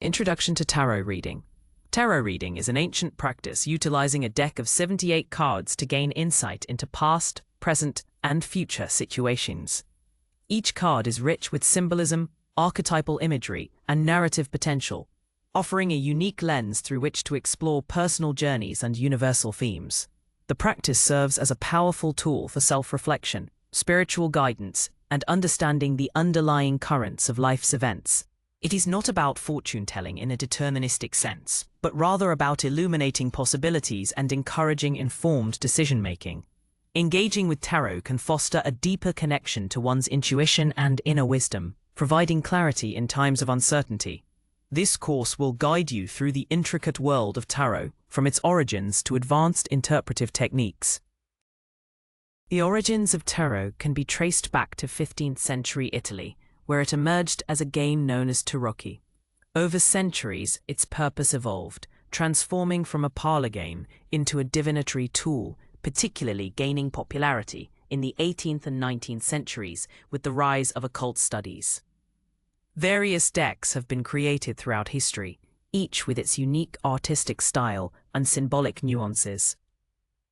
Introduction to Tarot Reading. Tarot reading is an ancient practice utilizing a deck of 78 cards to gain insight into past, present, and future situations. Each card is rich with symbolism, archetypal imagery, and narrative potential, offering a unique lens through which to explore personal journeys and universal themes. The practice serves as a powerful tool for self-reflection, spiritual guidance, and understanding the underlying currents of life's events. It is not about fortune-telling in a deterministic sense, but rather about illuminating possibilities and encouraging informed decision-making. Engaging with tarot can foster a deeper connection to one's intuition and inner wisdom, providing clarity in times of uncertainty. This course will guide you through the intricate world of tarot, from its origins to advanced interpretive techniques. The origins of tarot can be traced back to 15th century Italy, where it emerged as a game known as tarocchi. Over centuries, its purpose evolved, transforming from a parlor game into a divinatory tool, particularly gaining popularity in the 18th and 19th centuries with the rise of occult studies. Various decks have been created throughout history, each with its unique artistic style and symbolic nuances.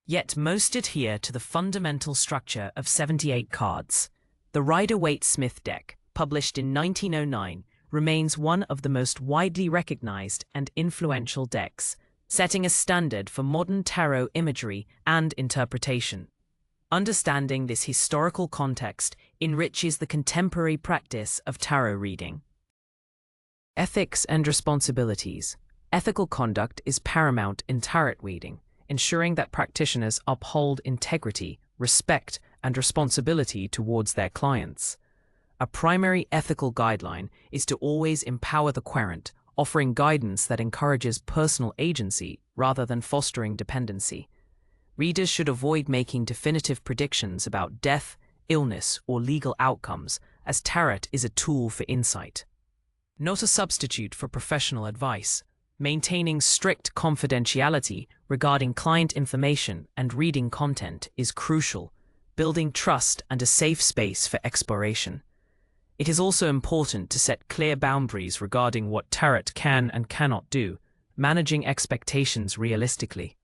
Yet most adhere to the fundamental structure of 78 cards. The Rider-Waite-Smith deck, published in 1909, remains one of the most widely recognized and influential decks, setting a standard for modern tarot imagery and interpretation. Understanding this historical context enriches the contemporary practice of tarot reading. Ethics and responsibilities. Ethical conduct is paramount in tarot reading, ensuring that practitioners uphold integrity, respect, and responsibility towards their clients. A primary ethical guideline is to always empower the querent, offering guidance that encourages personal agency rather than fostering dependency. Readers should avoid making definitive predictions about death, illness, or legal outcomes, as tarot is a tool for insight. Not a substitute for professional advice. Maintaining strict confidentiality regarding client information and reading content is crucial, building trust and a safe space for exploration. It is also important to set clear boundaries regarding what tarot can and cannot do, managing expectations realistically.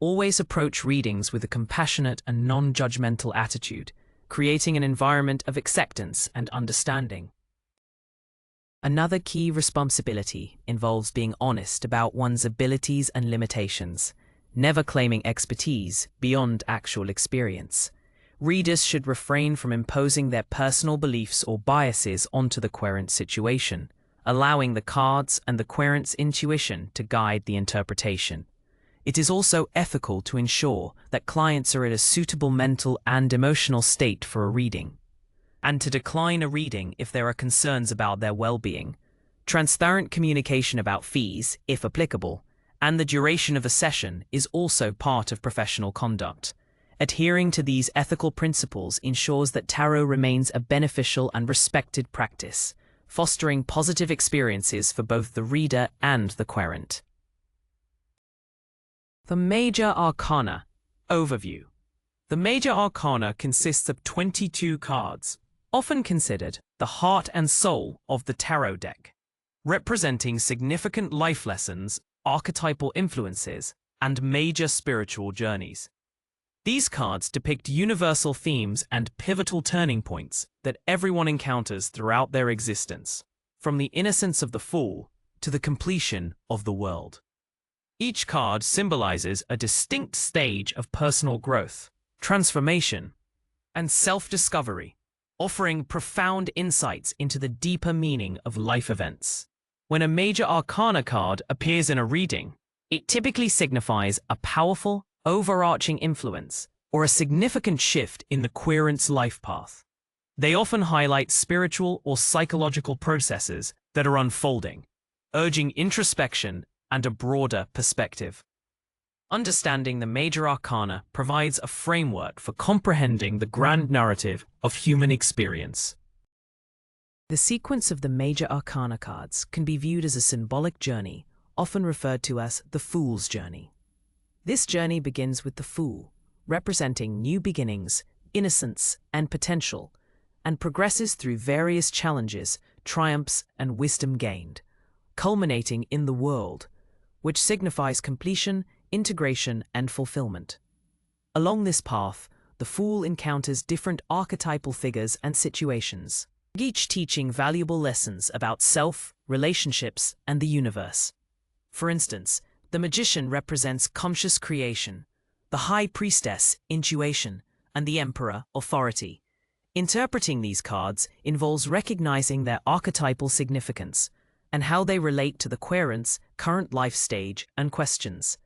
Always approach readings with a compassionate and non-judgmental attitude, creating an environment of acceptance and understanding. Another key responsibility involves being honest about one's abilities and limitations, never claiming expertise beyond actual experience. Readers should refrain from imposing their personal beliefs or biases onto the querent situation, allowing the cards and the querent's intuition to guide the interpretation. It is also ethical to ensure that clients are in a suitable mental and emotional state for a reading, and to decline a reading if there are concerns about their well-being. Transparent communication about fees, if applicable, and the duration of a session is also part of professional conduct. Adhering to these ethical principles ensures that tarot remains a beneficial and respected practice, fostering positive experiences for both the reader and the querent. The Major Arcana. Overview. The Major Arcana consists of 22 cards, often considered the heart and soul of the tarot deck, representing significant life lessons, archetypal influences, and major spiritual journeys. These cards depict universal themes and pivotal turning points that everyone encounters throughout their existence, from the innocence of the fool to the completion of the world. Each card symbolizes a distinct stage of personal growth, transformation, and self-discovery, offering profound insights into the deeper meaning of life events. When a Major Arcana card appears in a reading, it typically signifies a powerful, overarching influence, or a significant shift in the querent's life path. They often highlight spiritual or psychological processes that are unfolding, urging introspection and a broader perspective. Understanding the Major Arcana provides a framework for comprehending the grand narrative of human experience. The sequence of the Major Arcana cards can be viewed as a symbolic journey, often referred to as the Fool's Journey. This journey begins with the Fool, representing new beginnings, innocence, and potential, and progresses through various challenges, triumphs, and wisdom gained, culminating in the world, which signifies completion, integration, and fulfillment. Along this path, the Fool encounters different archetypal figures and situations, each teaching valuable lessons about self, relationships, and the universe. For instance, the Magician represents conscious creation, the High Priestess, intuition, and the Emperor, authority. Interpreting these cards involves recognizing their archetypal significance and how they relate to the querent's current life stage and questions.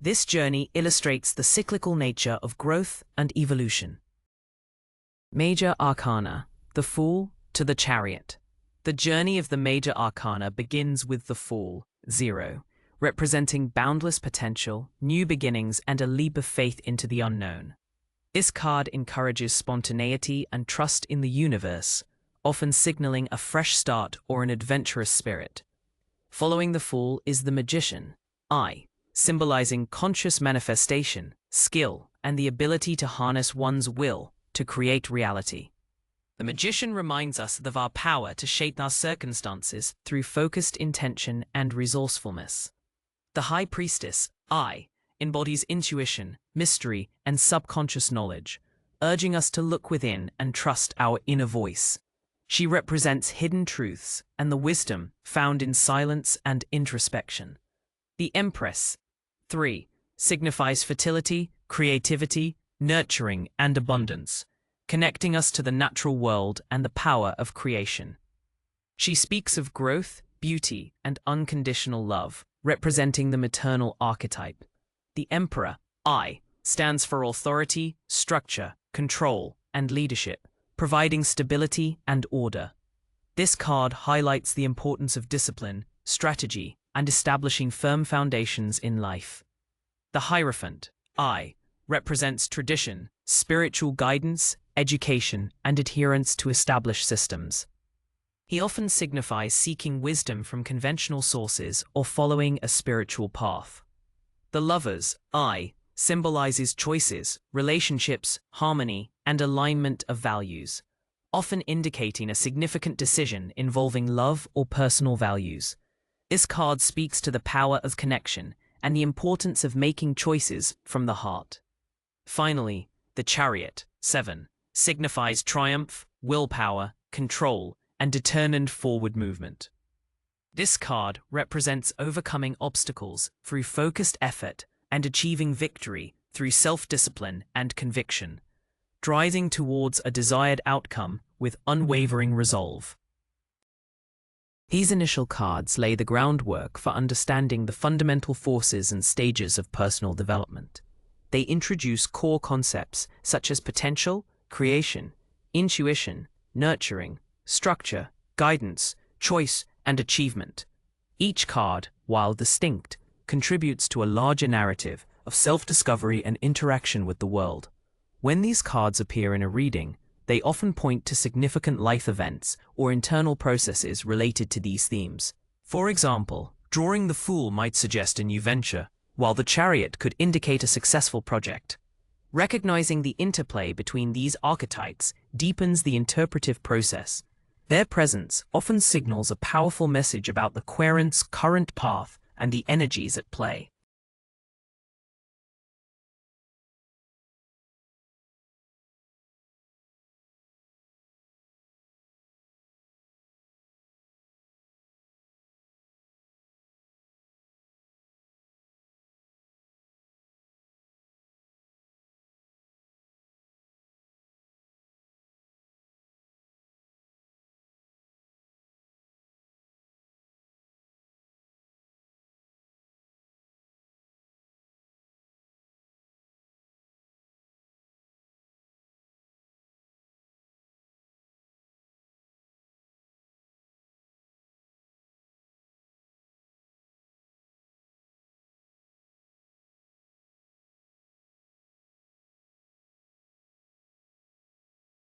This journey illustrates the cyclical nature of growth and evolution. Major Arcana, the Fool to the Chariot. The journey of the Major Arcana begins with the Fool, 0, representing boundless potential, new beginnings, and a leap of faith into the unknown. This card encourages spontaneity and trust in the universe, often signaling a fresh start or an adventurous spirit. Following the Fool is the Magician, I, symbolizing conscious manifestation, skill, and the ability to harness one's will to create reality. The Magician reminds us of our power to shape our circumstances through focused intention and resourcefulness. The High Priestess, I, embodies intuition, mystery, and subconscious knowledge, urging us to look within and trust our inner voice. She represents hidden truths and the wisdom found in silence and introspection. The Empress, 3, signifies fertility, creativity, nurturing, and abundance, connecting us to the natural world and the power of creation. She speaks of growth, beauty, and unconditional love, representing the maternal archetype. The Emperor, I, stands for authority, structure, control, and leadership, providing stability and order. This card highlights the importance of discipline, strategy, and establishing firm foundations in life. The Hierophant, I, represents tradition, spiritual guidance, education, and adherence to established systems. He often signifies seeking wisdom from conventional sources or following a spiritual path. The Lovers, I, symbolizes choices, relationships, harmony, and alignment of values, often indicating a significant decision involving love or personal values. This card speaks to the power of connection and the importance of making choices from the heart. Finally, the Chariot, 7, signifies triumph, willpower, control, and determined forward movement. This card represents overcoming obstacles through focused effort and achieving victory through self-discipline and conviction, driving towards a desired outcome with unwavering resolve. These initial cards lay the groundwork for understanding the fundamental forces and stages of personal development. They introduce core concepts such as potential, creation, intuition, nurturing, structure, guidance, choice, and achievement. Each card, while distinct, contributes to a larger narrative of self-discovery and interaction with the world. When these cards appear in a reading, they often point to significant life events or internal processes related to these themes. For example, drawing the Fool might suggest a new venture, while the Chariot could indicate a successful project. Recognizing the interplay between these archetypes deepens the interpretive process. Their presence often signals a powerful message about the querent's current path and the energies at play.